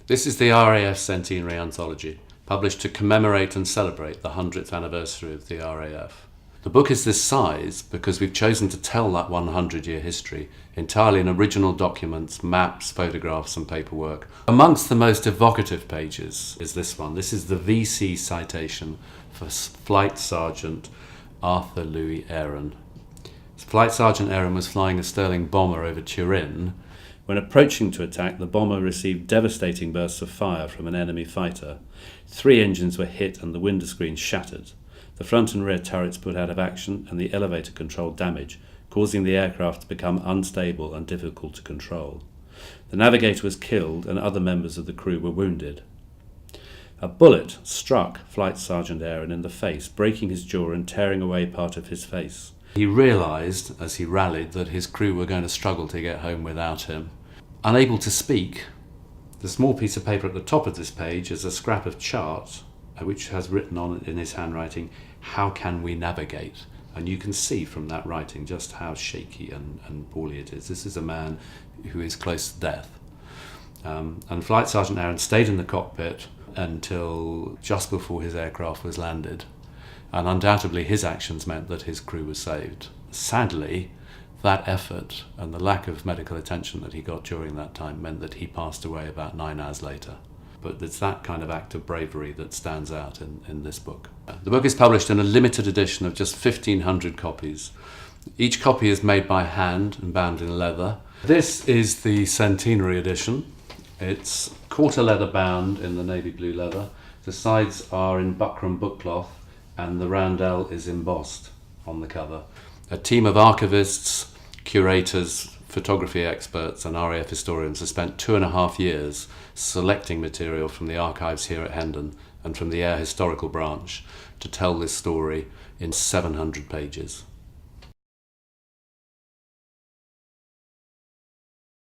This is the RAF centenary anthology, published to commemorate and celebrate the 100th anniversary of the RAF. The book is this size because we've chosen to tell that 100-year history entirely in original documents, maps, photographs and paperwork. Amongst the most evocative pages is this one. This is the VC citation for Flight Sergeant Arthur Louis Aaron. Flight Sergeant Aaron was flying a Sterling bomber over Turin. When approaching to attack, the bomber received devastating bursts of fire from an enemy fighter. 3 engines were hit and the window screen shattered. The front and rear turrets put out of action and the elevator controlled damage, causing the aircraft to become unstable and difficult to control. The navigator was killed and other members of the crew were wounded. A bullet struck Flight Sergeant Aaron in the face, breaking his jaw and tearing away part of his face. He realised, as he rallied, that his crew were going to struggle to get home without him. Unable to speak, the small piece of paper at the top of this page is a scrap of chart which has written on it in his handwriting, "How can we navigate?" And you can see from that writing just how shaky and poorly it is. This is a man who is close to death. And Flight Sergeant Aaron stayed in the cockpit until just before his aircraft was landed. And undoubtedly his actions meant that his crew was saved. Sadly, that effort and the lack of medical attention that he got during that time meant that he passed away about 9 hours later. But it's that kind of act of bravery that stands out in this book. The book is published in a limited edition of just 1,500 copies. Each copy is made by hand and bound in leather. This is the centenary edition. It's quarter leather bound in the navy blue leather. The sides are in buckram bookcloth and the roundel is embossed on the cover. A team of archivists, curators, photography experts and RAF historians have spent 2.5 years selecting material from the archives here at Hendon and from the Air Historical Branch to tell this story in 700 pages.